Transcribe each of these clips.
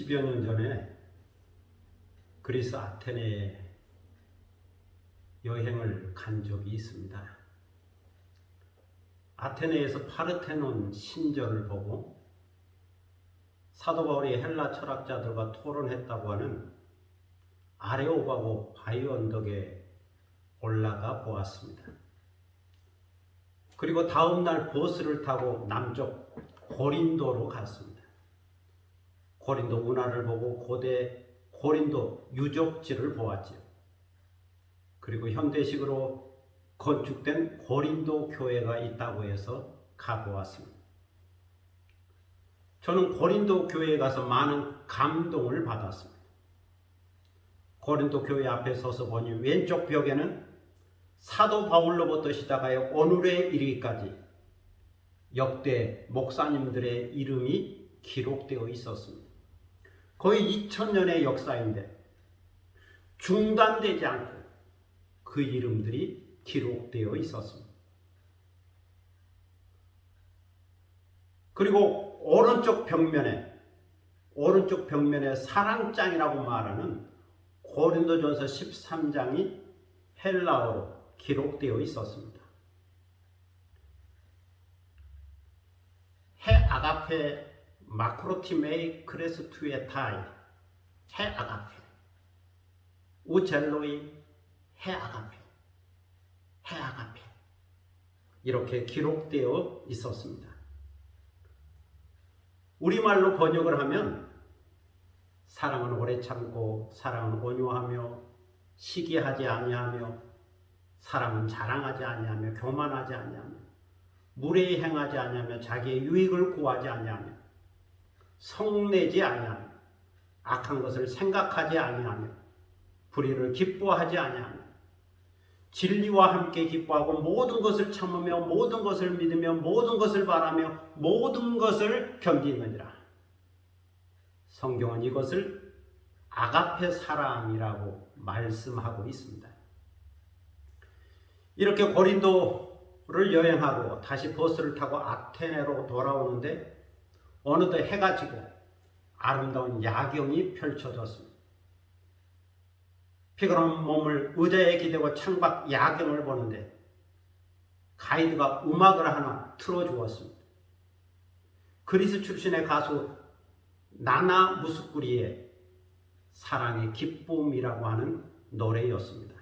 10여 년 전에 그리스 아테네에 여행을 간 적이 있습니다. 아테네에서 파르테논 신전을 보고 사도 바울이 헬라 철학자들과 토론했다고 하는 아레오바고 바위 언덕에 올라가 보았습니다. 그리고 다음날 버스를 타고 남쪽 고린도로 갔습니다. 고린도 운하를 보고 고대 고린도 유적지를 보았지요. 그리고 현대식으로 건축된 고린도 교회가 있다고 해서 가보았습니다. 저는 고린도 교회에 가서 많은 감동을 받았습니다. 고린도 교회 앞에 서서 보니 왼쪽 벽에는 사도 바울로부터 시작하여 오늘에 이르기까지 역대 목사님들의 이름이 기록되어 있었습니다. 거의 2000년의 역사인데 중단되지 않고 그 이름들이 기록되어 있었습니다. 그리고 오른쪽 벽면에 사랑장이라고 말하는 고린도전서 13장이 헬라어로 기록되어 있었습니다. 해 아가페 마크로티메이 크레스투의 타이 해 아가페 우젤로이 해 아가페 이렇게 기록되어 있었습니다. 우리말로 번역을 하면 사랑은 오래 참고 사랑은 온유하며 시기하지 아니하며 사랑은 자랑하지 아니하며 교만하지 아니하며 무례히 행하지 아니하며 자기의 유익을 구하지 아니하며 성내지 아니하며 악한 것을 생각하지 아니하며 불의를 기뻐하지 아니하며 진리와 함께 기뻐하고 모든 것을 참으며 모든 것을 믿으며 모든 것을 바라며 모든 것을 견디느니라. 성경은 이것을 아가페 사랑이라고 말씀하고 있습니다. 이렇게 고린도를 여행하고 다시 버스를 타고 아테네로 돌아오는데 어느덧 해가 지고 아름다운 야경이 펼쳐졌습니다. 피곤한 몸을 의자에 기대고 창밖 야경을 보는데 가이드가 음악을 하나 틀어주었습니다. 그리스 출신의 가수 나나 무스쿠리의 사랑의 기쁨이라고 하는 노래였습니다.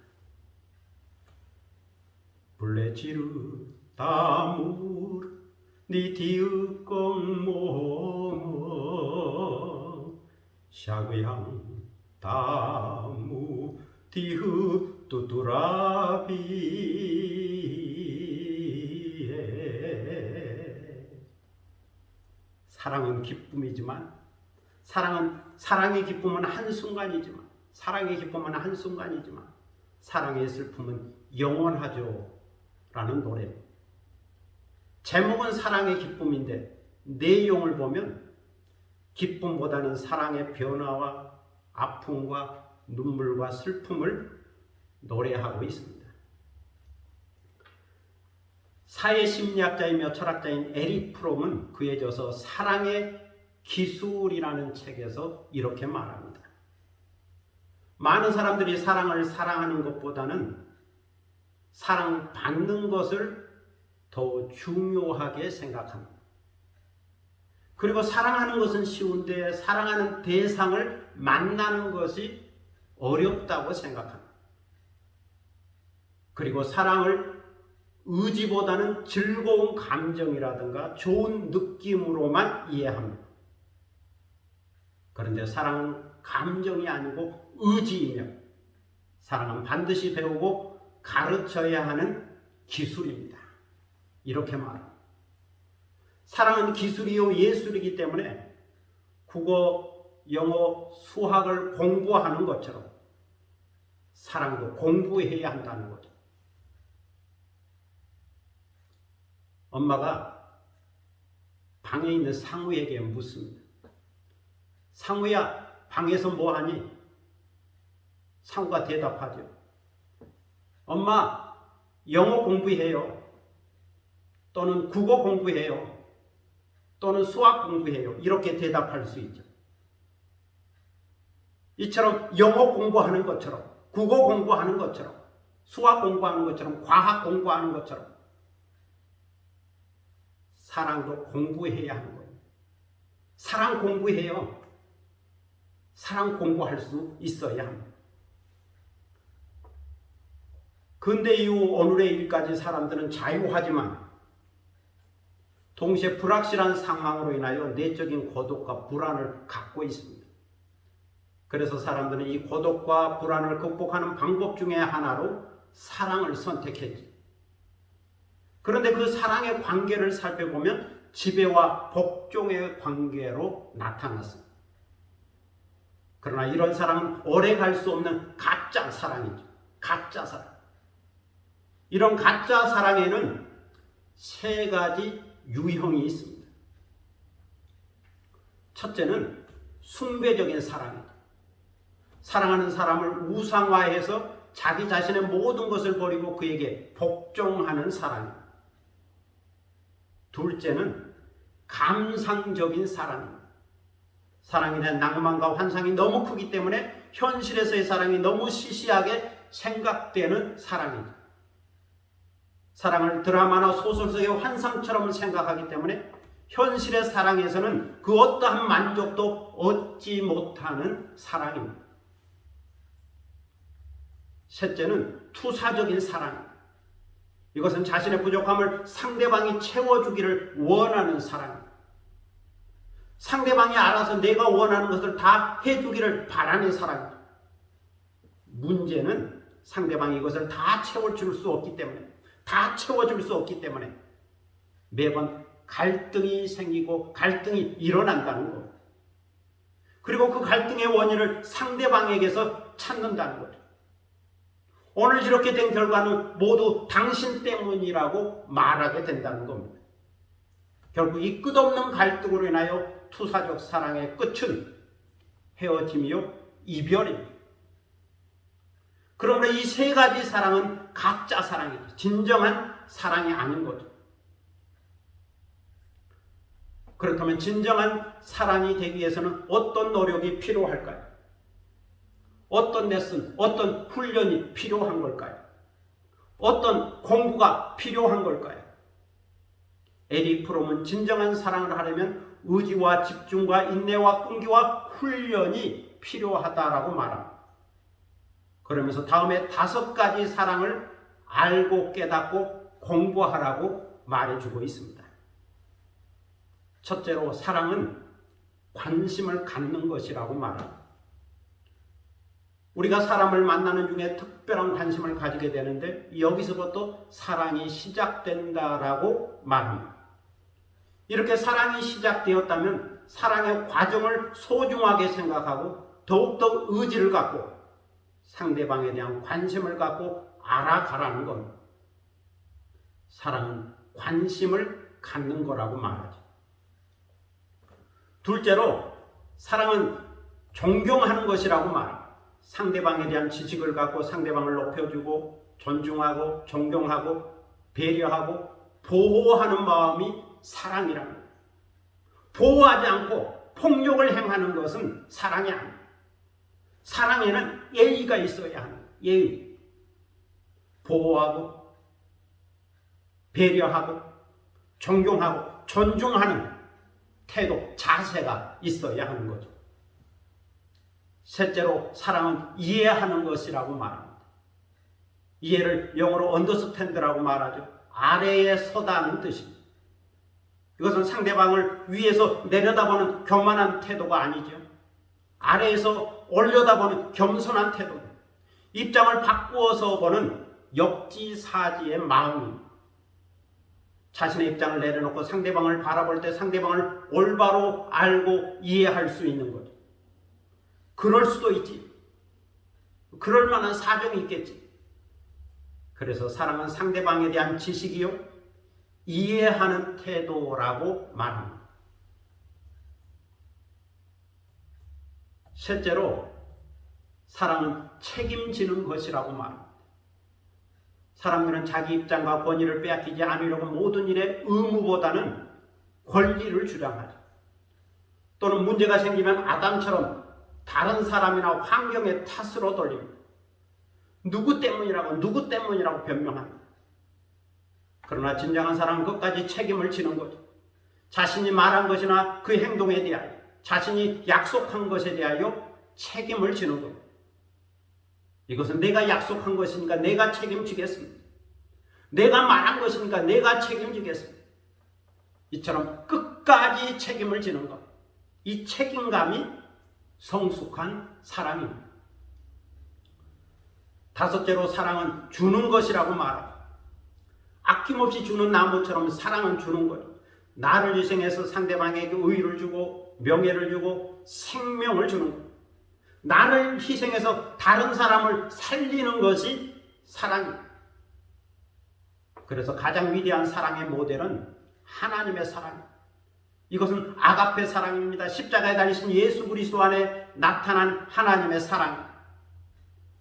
블레지르 다무르 니티으건 모모 샤그양 다무 디흐 뚜뚜라비에 사랑은 기쁨이지만 사랑의 기쁨은 한순간이지만 사랑의 슬픔은 영원하죠 라는 노래입니다. 제목은 사랑의 기쁨인데 내용을 보면 기쁨보다는 사랑의 변화와 아픔과 눈물과 슬픔을 노래하고 있습니다. 사회심리학자이며 철학자인 에릭 프롬은 그에 져서 사랑의 기술이라는 책에서 이렇게 말합니다. 많은 사람들이 사랑을 사랑하는 것보다는 사랑받는 것을 더 중요하게 생각합니다. 그리고 사랑하는 것은 쉬운데 사랑하는 대상을 만나는 것이 어렵다고 생각합니다. 그리고 사랑을 의지보다는 즐거운 감정이라든가 좋은 느낌으로만 이해합니다. 그런데 사랑은 감정이 아니고 의지이며 사랑은 반드시 배우고 가르쳐야 하는 기술입니다. 이렇게 말합니다. 사랑은 기술이요 예술이기 때문에 국어, 영어, 수학을 공부하는 것처럼 사랑도 공부해야 한다는 거죠. 엄마가 방에 있는 상우에게 묻습니다. 상우야, 방에서 뭐 하니? 상우가 대답하죠. 엄마, 영어 공부해요. 또는 국어 공부해요. 또는 수학 공부해요. 이렇게 대답할 수 있죠. 이처럼 영어 공부하는 것처럼, 국어 공부하는 것처럼, 수학 공부하는 것처럼, 과학 공부하는 것처럼 사랑도 공부해야 하는 거예요. 사랑 공부해요. 사랑 공부할 수 있어야 합니다. 근대 이후 오늘의 일까지 사람들은 자유하지만 동시에 불확실한 상황으로 인하여 내적인 고독과 불안을 갖고 있습니다. 그래서 사람들은 이 고독과 불안을 극복하는 방법 중에 하나로 사랑을 선택했지. 그런데 그 사랑의 관계를 살펴보면 지배와 복종의 관계로 나타났습니다. 그러나 이런 사랑은 오래 갈 수 없는 가짜 사랑이죠. 가짜 사랑. 이런 가짜 사랑에는 세 가지 유형이 있습니다. 첫째는 숭배적인 사랑이다. 사랑하는 사람을 우상화해서 자기 자신의 모든 것을 버리고 그에게 복종하는 사랑입니다. 둘째는 감상적인 사랑입니다. 사랑에 대한 낭만과 환상이 너무 크기 때문에 현실에서의 사랑이 너무 시시하게 생각되는 사랑이죠. 사랑을 드라마나 소설 속의 환상처럼 생각하기 때문에 현실의 사랑에서는 그 어떠한 만족도 얻지 못하는 사랑입니다. 셋째는 투사적인 사랑입니다. 이것은 자신의 부족함을 상대방이 채워주기를 원하는 사랑입니다. 상대방이 알아서 내가 원하는 것을 다 해주기를 바라는 사랑입니다. 문제는 상대방이 이것을 다 채워줄 수 없기 때문에, 다 채워줄 수 없기 때문에 매번 갈등이 생기고 갈등이 일어난다는 것. 그리고 그 갈등의 원인을 상대방에게서 찾는다는 거죠. 오늘 이렇게 된 결과는 모두 당신 때문이라고 말하게 된다는 겁니다. 결국 이 끝없는 갈등으로 인하여 투사적 사랑의 끝은 헤어짐이요 이별입니다. 그러므로 이 세 가지 사랑은 가짜 사랑이죠. 진정한 사랑이 아닌 거죠. 그렇다면 진정한 사랑이 되기 위해서는 어떤 노력이 필요할까요? 어떤 레슨, 어떤 훈련이 필요한 걸까요? 어떤 공부가 필요한 걸까요? 에릭 프롬은 진정한 사랑을 하려면 의지와 집중과 인내와 끈기와 훈련이 필요하다라고 말합니다. 그러면서 다음에 5가지 사랑을 알고 깨닫고 공부하라고 말해주고 있습니다. 첫째로 사랑은 관심을 갖는 것이라고 말합니다. 우리가 사람을 만나는 중에 특별한 관심을 가지게 되는데 여기서부터 사랑이 시작된다라고 말합니다. 이렇게 사랑이 시작되었다면 사랑의 과정을 소중하게 생각하고 더욱더 의지를 갖고 상대방에 대한 관심을 갖고 알아가라는 겁니다. 사랑은 관심을 갖는 거라고 말하죠. 둘째로 사랑은 존경하는 것이라고 말합니다. 상대방에 대한 지식을 갖고 상대방을 높여주고 존중하고 존경하고 배려하고 보호하는 마음이 사랑이라는 거예요. 보호하지 않고 폭력을 행하는 것은 사랑이 아닙니다. 사랑에는 예의가 있어야 하는 거예요. 예의. 보호하고 배려하고 존경하고 존중하는 태도, 자세가 있어야 하는 거죠. 셋째로 사랑은 이해하는 것이라고 말합니다. 이해를 영어로 understand라고 말하죠. 아래에 서다는 뜻입니다. 이것은 상대방을 위에서 내려다보는 교만한 태도가 아니죠. 아래에서 올려다보는 겸손한 태도입니다. 입장을 바꾸어서 보는 역지사지의 마음입니다. 자신의 입장을 내려놓고 상대방을 바라볼 때 상대방을 올바로 알고 이해할 수 있는 거죠. 그럴 수도 있지. 그럴 만한 사정이 있겠지. 그래서 사랑은 상대방에 대한 지식이요 이해하는 태도라고 말합니다. 셋째로 사랑은 책임지는 것이라고 말합니다. 사람들은 자기 입장과 권위를 빼앗기지 않으려고 모든 일에 의무보다는 권리를 주장하죠. 또는 문제가 생기면 아담처럼 다른 사람이나 환경의 탓으로 돌립니다. 누구 때문이라고 변명합니다. 그러나 진정한 사랑은 끝까지 책임을 지는 거죠. 자신이 말한 것이나 그 행동에 대하여, 자신이 약속한 것에 대하여 책임을 지는 겁니다. 이것은 내가 약속한 것이니까 내가 책임지겠습니다. 내가 말한 것이니까 내가 책임지겠습니다. 이처럼 끝까지 책임을 지는 것. 이 책임감이 성숙한 사랑입니다. 다섯째로 사랑은 주는 것이라고 말합니다. 아낌없이 주는 나무처럼 사랑은 주는 거예요. 나를 희생해서 상대방에게 의의를 주고 명예를 주고 생명을 주는 거예요. 나를 희생해서 다른 사람을 살리는 것이 사랑입니다. 그래서 가장 위대한 사랑의 모델은 하나님의 사랑입니다. 이것은 아가페 사랑입니다. 십자가에 달리신 예수 그리스도 안에 나타난 하나님의 사랑입니다.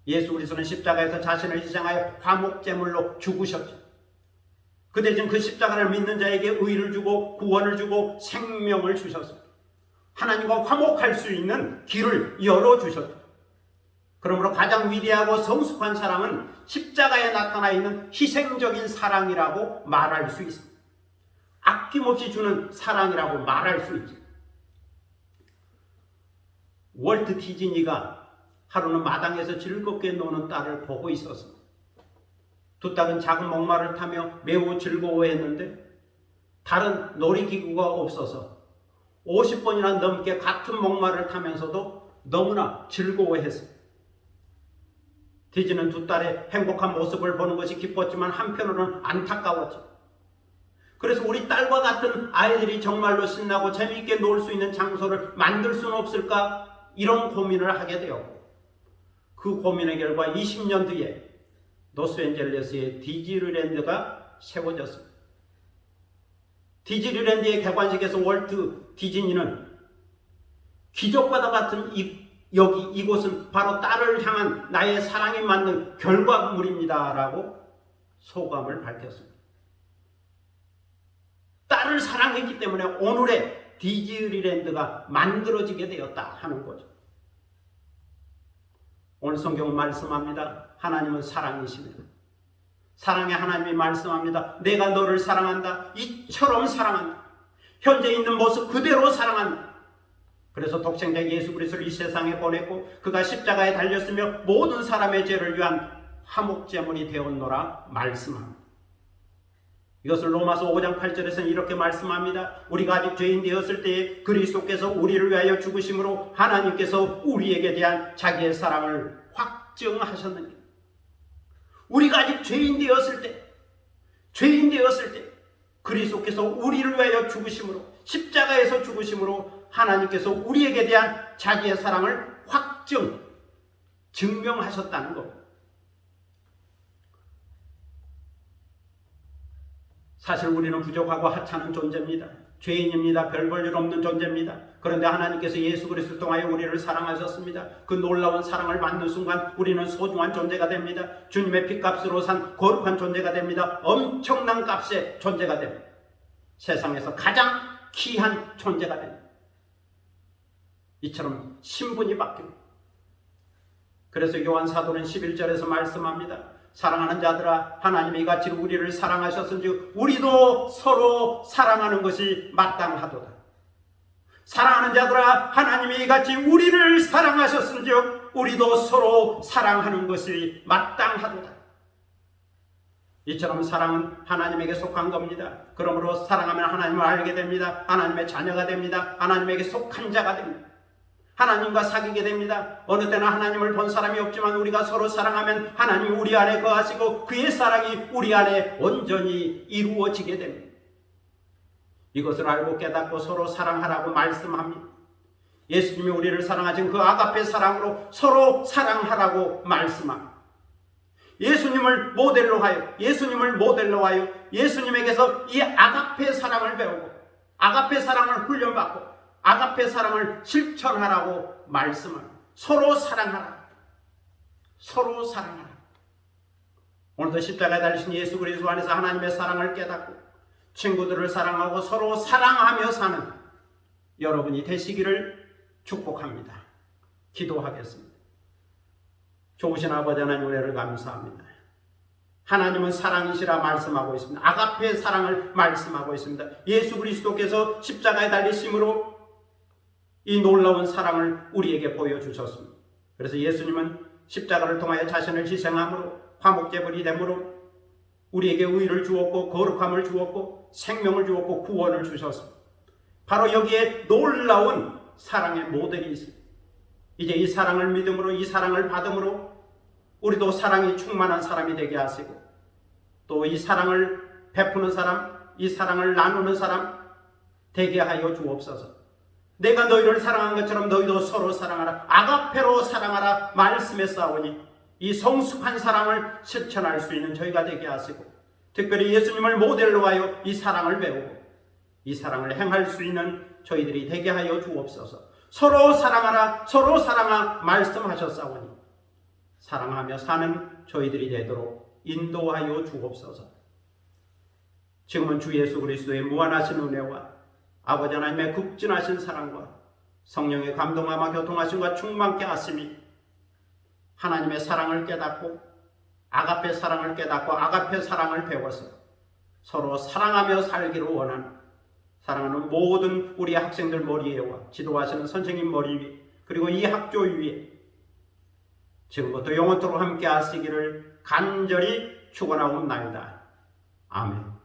예수 그리스도는 십자가에서 자신을 희생하여 화목제물로 죽으셨죠. 그 대신 그 십자가를 믿는 자에게 의를 주고 구원을 주고 생명을 주셨습니다. 하나님과 화목할 수 있는 길을 열어주셨죠. 그러므로 가장 위대하고 성숙한 사랑은 십자가에 나타나 있는 희생적인 사랑이라고 말할 수 있습니다. 아낌없이 주는 사랑이라고 말할 수 있죠. 월트 디즈니가 하루는 마당에서 즐겁게 노는 딸을 보고 있었습니다. 두 딸은 작은 목마를 타며 매우 즐거워했는데 다른 놀이기구가 없어서 50번이나 넘게 같은 목마를 타면서도 너무나 즐거워했습니다. 디즈니는 두 딸의 행복한 모습을 보는 것이 기뻤지만 한편으로는 안타까웠죠. 그래서 우리 딸과 같은 아이들이 정말로 신나고 재미있게 놀 수 있는 장소를 만들 수는 없을까? 이런 고민을 하게 되었고, 그 고민의 결과 20년 뒤에 로스앤젤레스의 디즈니랜드가 세워졌습니다. 디즈니랜드의 개관식에서 월트 디즈니는 기적과도 같은 이곳은 바로 딸을 향한 나의 사랑이 만든 결과물입니다 라고 소감을 밝혔습니다. 딸을 사랑했기 때문에 오늘의 디즈니랜드가 만들어지게 되었다 하는 거죠. 오늘 성경은 말씀합니다. 하나님은 사랑이십니다. 사랑의 하나님이 말씀합니다. 내가 너를 사랑한다. 이처럼 사랑한다. 현재 있는 모습 그대로 사랑한다. 그래서 독생자 예수 그리스도를 이 세상에 보냈고 그가 십자가에 달렸으며 모든 사람의 죄를 위한 화목제물이 되었노라 말씀합니다. 이것을 로마서 5장 8절에서는 이렇게 말씀합니다. 우리가 아직 죄인 되었을 때에 그리스도께서 우리를 위하여 죽으심으로 하나님께서 우리에게 대한 자기의 사랑을 확증하셨느니라. 우리가 아직 죄인 되었을 때 그리스도께서 우리를 위하여 죽으심으로, 십자가에서 죽으심으로 하나님께서 우리에게 대한 자기의 사랑을 증명하셨다는 겁니다. 사실 우리는 부족하고 하찮은 존재입니다. 죄인입니다. 별 볼 일 없는 존재입니다. 그런데 하나님께서 예수 그리스도를 통하여 우리를 사랑하셨습니다. 그 놀라운 사랑을 받는 순간 우리는 소중한 존재가 됩니다. 주님의 피값으로 산 거룩한 존재가 됩니다. 엄청난 값의 존재가 됩니다. 세상에서 가장 귀한 존재가 됩니다. 이처럼 신분이 바뀝니다. 그래서 요한 사도는 11절에서 말씀합니다. 사랑하는 자들아, 하나님이 이같이 우리를 사랑하셨은즉 우리도 서로 사랑하는 것이 마땅하도다. 사랑하는 자들아, 하나님이 이같이 우리를 사랑하셨은즉 우리도 서로 사랑하는 것이 마땅하도다. 이처럼 사랑은 하나님에게 속한 겁니다. 그러므로 사랑하면 하나님을 알게 됩니다. 하나님의 자녀가 됩니다. 하나님에게 속한 자가 됩니다. 하나님과 사귀게 됩니다. 어느 때나 하나님을 본 사람이 없지만 우리가 서로 사랑하면 하나님이 우리 안에 거하시고 그의 사랑이 우리 안에 온전히 이루어지게 됩니다. 이것을 알고 깨닫고 서로 사랑하라고 말씀합니다. 예수님이 우리를 사랑하신 그 아가페 사랑으로 서로 사랑하라고 말씀합니다. 예수님을 모델로 하여 예수님에게서 이 아가페 사랑을 배우고 아가페 사랑을 훈련받고 아가페 사랑을 실천하라고 말씀합니다. 서로 사랑하라. 오늘도 십자가에 달리신 예수 그리스도 안에서 하나님의 사랑을 깨닫고 친구들을 사랑하고 서로 사랑하며 사는 여러분이 되시기를 축복합니다. 기도하겠습니다. 좋으신 아버지 하나님 은혜를 감사합니다. 하나님은 사랑이시라 말씀하고 있습니다. 아가페 사랑을 말씀하고 있습니다. 예수 그리스도께서 십자가에 달리심으로 이 놀라운 사랑을 우리에게 보여주셨습니다. 그래서 예수님은 십자가를 통하여 자신을 희생함으로 화목제물이 되므로 우리에게 의를 주었고 거룩함을 주었고 생명을 주었고 구원을 주셨습니다. 바로 여기에 놀라운 사랑의 모델이 있습니다. 이제 이 사랑을 믿음으로 이 사랑을 받음으로 우리도 사랑이 충만한 사람이 되게 하시고 또 이 사랑을 베푸는 사람, 이 사랑을 나누는 사람 되게 하여 주옵소서. 내가 너희를 사랑한 것처럼 너희도 서로 사랑하라. 아가페로 사랑하라 말씀했사오니 이 성숙한 사랑을 실천할 수 있는 저희가 되게 하시고 특별히 예수님을 모델로 하여 이 사랑을 배우고 이 사랑을 행할 수 있는 저희들이 되게 하여 주옵소서. 서로 사랑하라 서로 사랑하 말씀하셨사오니 사랑하며 사는 저희들이 되도록 인도하여 주옵소서. 지금은 주 예수 그리스도의 무한하신 은혜와 아버지 하나님의 극진하신 사랑과 성령의 감동함과 교통하심과 충만케 하심이 하나님의 사랑을 깨닫고 아가페 사랑을 깨닫고 아가페 사랑을 배워서 서로 사랑하며 살기를 원하는 사랑하는 모든 우리 학생들 머리 위에와 지도하시는 선생님 머리 위에 그리고 이 학교 위에 지금부터 영원토록 함께 하시기를 간절히 축원하옵나이다. 아멘.